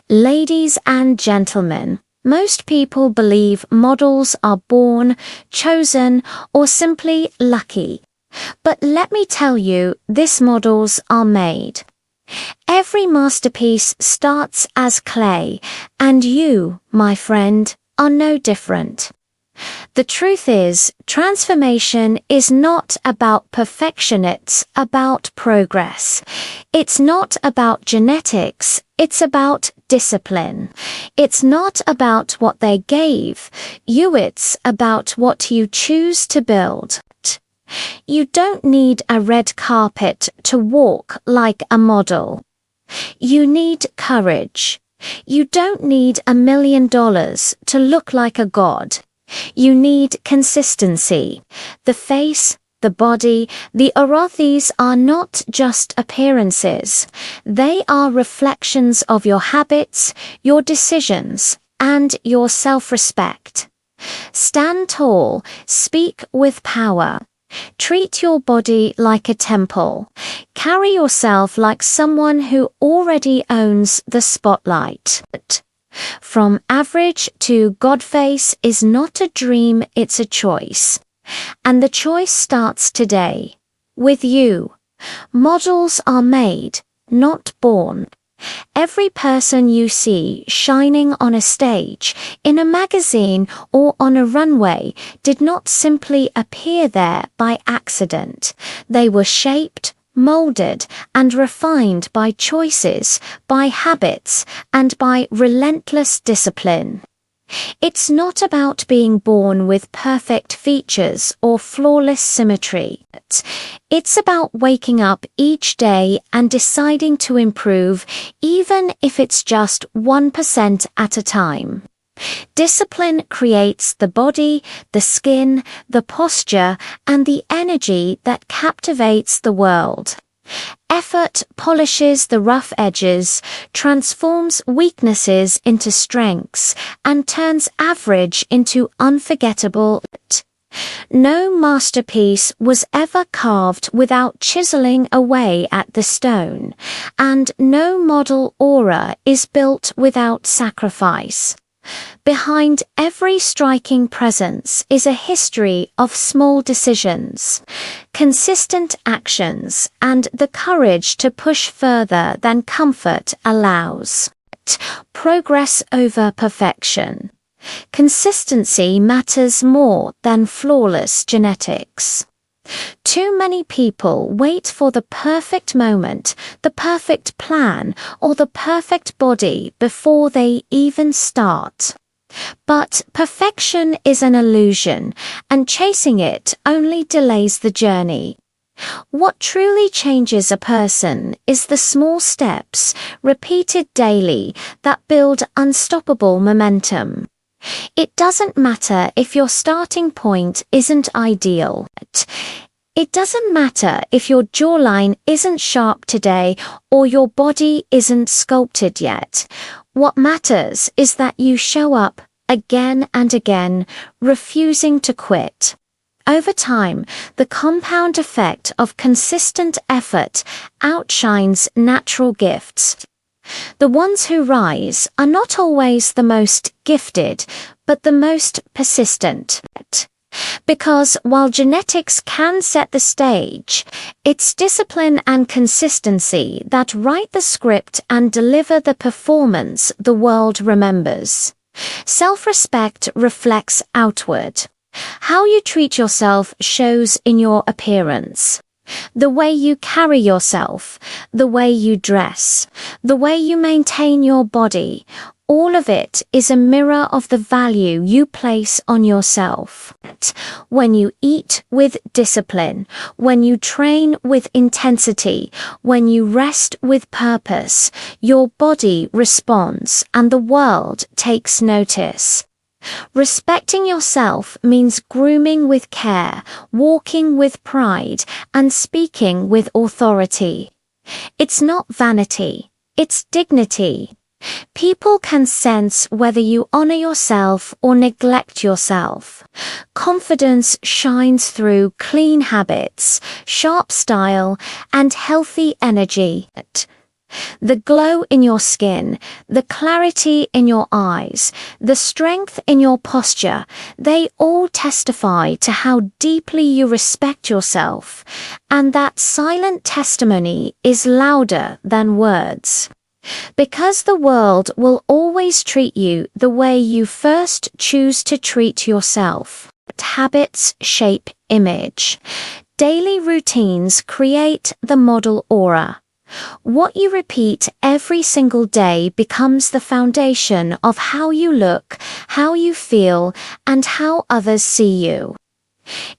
Ladies and gentlemen, most people believe models are born, chosen, or simply lucky. But let me tell you, these models are made. Every masterpiece starts as clay, and you, my friend, are no different. The truth is, transformation is not about perfection, it's about progress. It's not about genetics, it's about discipline. It's not about what they gave you, it's about what you choose to build. You don't need a red carpet to walk like a model. You need courage. You don't need $1 million to look like a god. You need consistency. The face, the body, the aura, these are not just appearances. They are reflections of your habits, your decisions, and your self-respect. Stand tall, speak with power. Treat your body like a temple. Carry yourself like someone who already owns the spotlight. From average to Godface is not a dream, it's a choice. And the choice starts today. With you. Models are made, not born. Every person you see shining on a stage, in a magazine, or on a runway did not simply appear there by accident. They were shaped, molded, and refined by choices, by habits, and by relentless discipline. It's not about being born with perfect features or flawless symmetry. It's about waking up each day and deciding to improve, even if it's just 1% at a time. Discipline creates the body, the skin, the posture, and the energy that captivates the world. Effort polishes the rough edges, transforms weaknesses into strengths, and turns average into unforgettable. No masterpiece was ever carved without chiseling away at the stone, and no model aura is built without sacrifice. Behind every striking presence is a history of small decisions, consistent actions, and the courage to push further than comfort allows. Progress over perfection. Consistency matters more than flawless genetics. Too many people wait for the perfect moment, the perfect plan, or the perfect body before they even start. But perfection is an illusion, and chasing it only delays the journey. What truly changes a person is the small steps, repeated daily, that build unstoppable momentum. It doesn't matter if your starting point isn't ideal. It doesn't matter if your jawline isn't sharp today or your body isn't sculpted yet. What matters is that you show up again and again, refusing to quit. Over time, the compound effect of consistent effort outshines natural gifts. The ones who rise are not always the most gifted, but the most persistent. Because while genetics can set the stage, it's discipline and consistency that write the script and deliver the performance the world remembers. Self-respect reflects outward. How you treat yourself shows in your appearance. The way you carry yourself, the way you dress, the way you maintain your body, all of it is a mirror of the value you place on yourself. When you eat with discipline, when you train with intensity, when you rest with purpose, your body responds and the world takes notice. Respecting yourself means grooming with care, walking with pride, and speaking with authority. It's not vanity, it's dignity. People can sense whether you honor yourself or neglect yourself. Confidence shines through clean habits, sharp style, and healthy energy. The glow in your skin, the clarity in your eyes, the strength in your posture, they all testify to how deeply you respect yourself, and that silent testimony is louder than words. Because the world will always treat you the way you first choose to treat yourself. Habits shape image. Daily routines create the model aura. What you repeat every single day becomes the foundation of how you look, how you feel, and how others see you.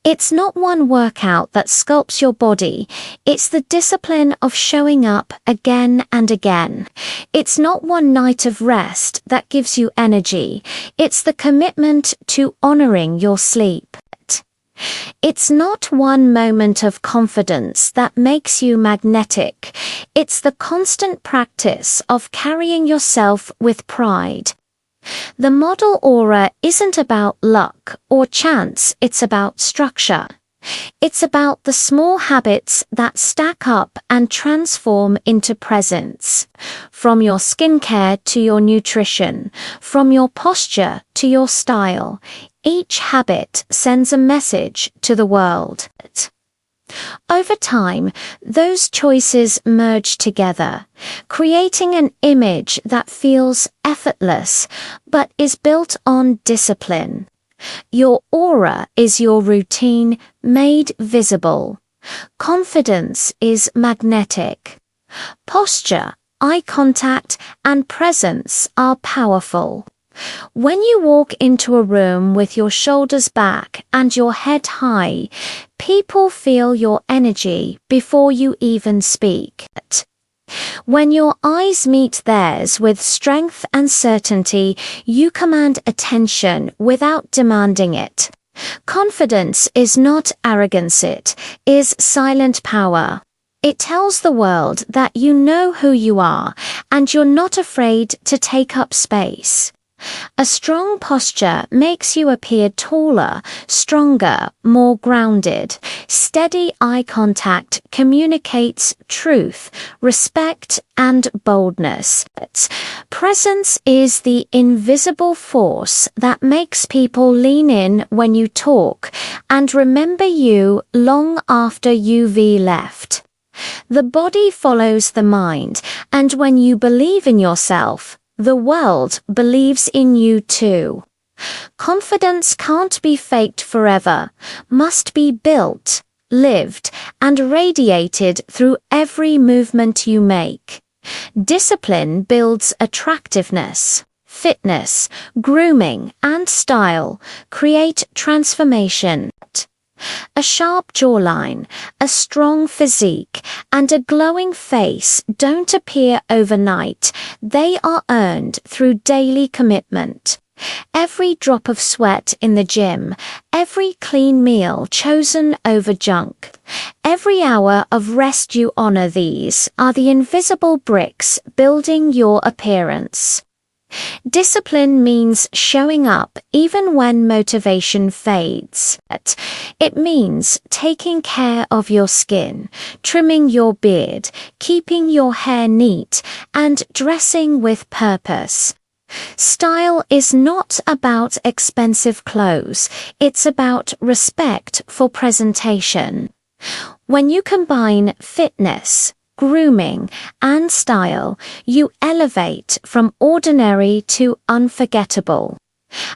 It's not one workout that sculpts your body, it's the discipline of showing up again and again. It's not one night of rest that gives you energy, it's the commitment to honoring your sleep. It's not one moment of confidence that makes you magnetic, it's the constant practice of carrying yourself with pride. The model aura isn't about luck or chance, it's about structure. It's about the small habits that stack up and transform into presence. From your skincare to your nutrition, from your posture to your style, each habit sends a message to the world. Over time, those choices merge together, creating an image that feels effortless but is built on discipline. Your aura is your routine made visible. Confidence is magnetic. Posture, eye contact, and presence are powerful. When you walk into a room with your shoulders back and your head high, people feel your energy before you even speak. When your eyes meet theirs with strength and certainty, you command attention without demanding it. Confidence is not arrogance, it is silent power. It tells the world that you know who you are and you're not afraid to take up space. A strong posture makes you appear taller, stronger, more grounded. Steady eye contact communicates truth, respect, and boldness. Presence is the invisible force that makes people lean in when you talk and remember you long after you've left. The body follows the mind, and when you believe in yourself, the world believes in you too. Confidence can't be faked forever, must be built, lived, and radiated through every movement you make. Discipline builds attractiveness. Fitness, grooming, and style create transformation. A sharp jawline, a strong physique, and a glowing face don't appear overnight. They are earned through daily commitment. Every drop of sweat in the gym, every clean meal chosen over junk, every hour of rest you honor, these are the invisible bricks building your appearance. Discipline means showing up even when motivation fades. It means taking care of your skin, trimming your beard, keeping your hair neat, and dressing with purpose. Style is not about expensive clothes, it's about respect for presentation. When you combine fitness, grooming, and style, you elevate from ordinary to unforgettable.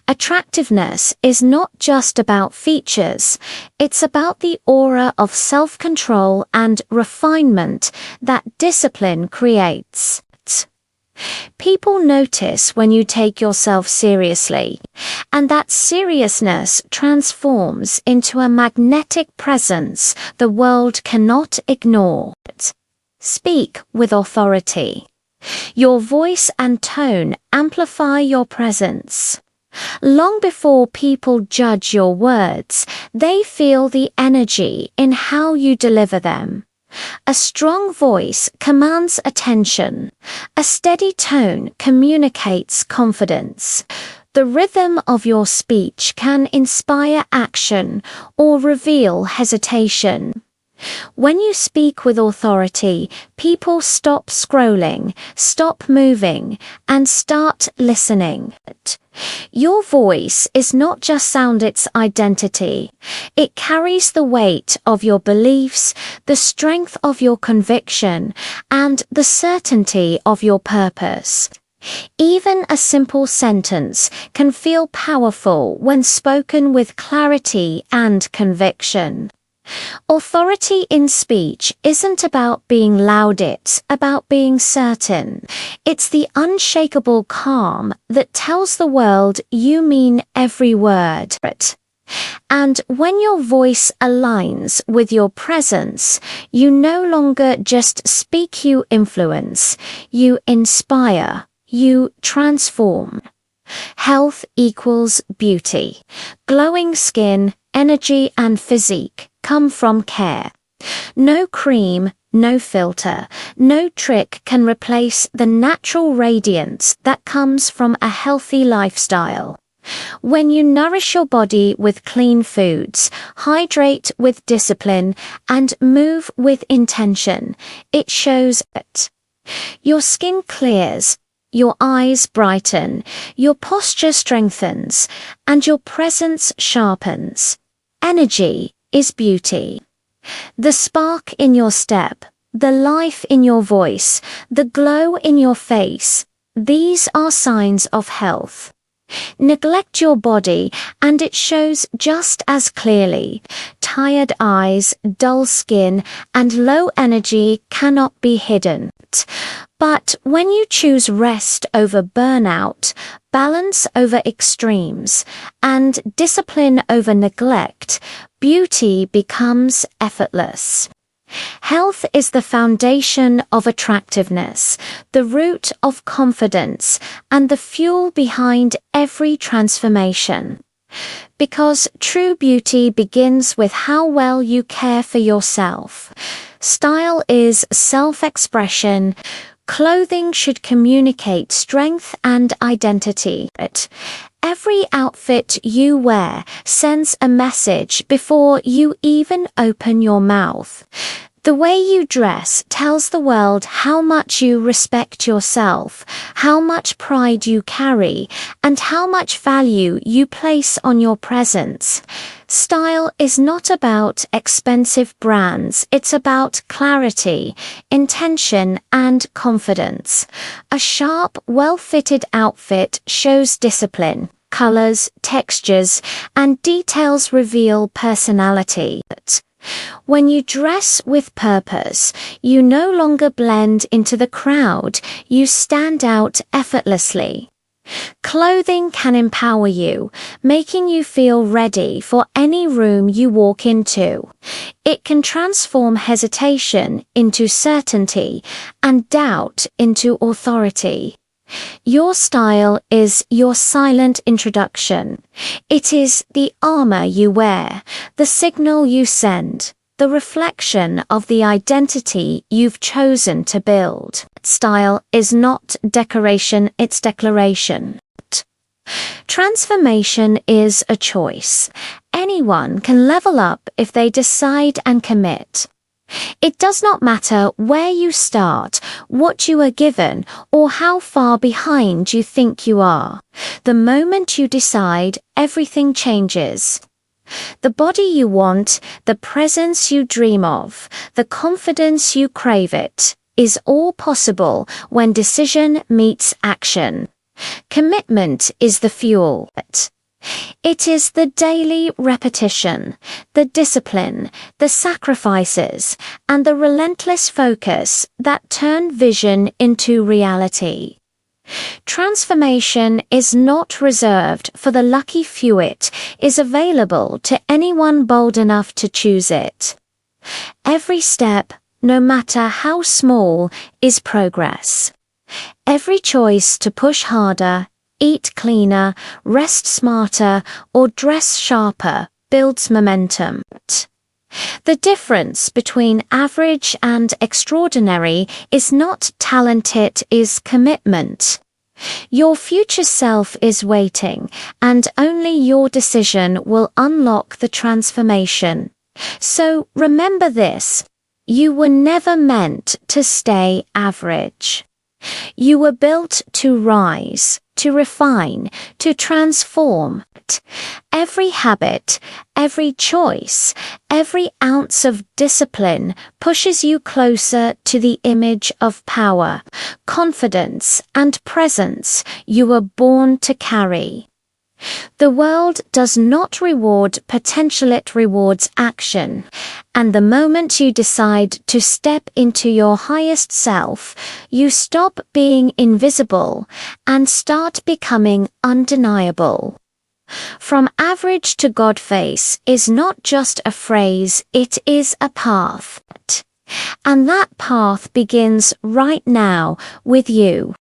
Attractiveness is not just about features, it's about the aura of self-control and refinement that discipline creates. People notice when you take yourself seriously, and that seriousness transforms into a magnetic presence the world cannot ignore. Speak with authority. Your voice and tone amplify your presence. Long before people judge your words, they feel the energy in how you deliver them. A strong voice commands attention. A steady tone communicates confidence. The rhythm of your speech can inspire action or reveal hesitation. When you speak with authority, people stop scrolling, stop moving, and start listening. Your voice is not just sound, it's identity. It carries the weight of your beliefs, the strength of your conviction, and the certainty of your purpose. Even a simple sentence can feel powerful when spoken with clarity and conviction. Authority in speech isn't about being loud, it's about being certain. It's the unshakable calm that tells the world you mean every word. And when your voice aligns with your presence, you no longer just speak, you influence, you inspire, you transform. Health equals beauty. Glowing skin, energy, and physique come from care. No cream, no filter, no trick can replace the natural radiance that comes from a healthy lifestyle. When you nourish your body with clean foods, hydrate with discipline, and move with intention, it shows that your skin clears, your eyes brighten, your posture strengthens, and your presence sharpens. Energy is beauty. The spark in your step, the life in your voice, the glow in your face, these are signs of health. Neglect your body and it shows just as clearly. Tired eyes, dull skin, and low energy cannot be hidden. But when you choose rest over burnout, balance over extremes, and discipline over neglect, beauty becomes effortless. Health is the foundation of attractiveness, the root of confidence, and the fuel behind every transformation. Because true beauty begins with how well you care for yourself. Style is self-expression. Clothing should communicate strength and identity. Every outfit you wear sends a message before you even open your mouth. The way you dress tells the world how much you respect yourself, how much pride you carry, and how much value you place on your presence. Style is not about expensive brands, it's about clarity, intention, and confidence. A sharp, well-fitted outfit shows discipline. Colors, textures, and details reveal personality. When you dress with purpose, you no longer blend into the crowd, you stand out effortlessly. Clothing can empower you, making you feel ready for any room you walk into. It can transform hesitation into certainty and doubt into authority. Your style is your silent introduction. It is the armor you wear, the signal you send, the reflection of the identity you've chosen to build. Style is not decoration, it's declaration. Transformation is a choice. Anyone can level up if they decide and commit. It does not matter where you start, what you are given, or how far behind you think you are. The moment you decide, everything changes. The body you want, the presence you dream of, the confidence you crave, it is all possible when decision meets action. Commitment is the fuel. It is the daily repetition, the discipline, the sacrifices, and the relentless focus that turn vision into reality. Transformation is not reserved for the lucky few, it is available to anyone bold enough to choose it. Every step, no matter how small, is progress. Every choice to push harder, eat cleaner, rest smarter, or dress sharper builds momentum. The difference between average and extraordinary is not talent, it is commitment. Your future self is waiting, and only your decision will unlock the transformation. So remember this: you were never meant to stay average. You were built to rise, to refine, to transform. Every habit, every choice, every ounce of discipline pushes you closer to the image of power, confidence, and presence you were born to carry. The world does not reward potential, it rewards action. And the moment you decide to step into your highest self, you stop being invisible and start becoming undeniable. From average to Godface is not just a phrase, it is a path. And that path begins right now with you.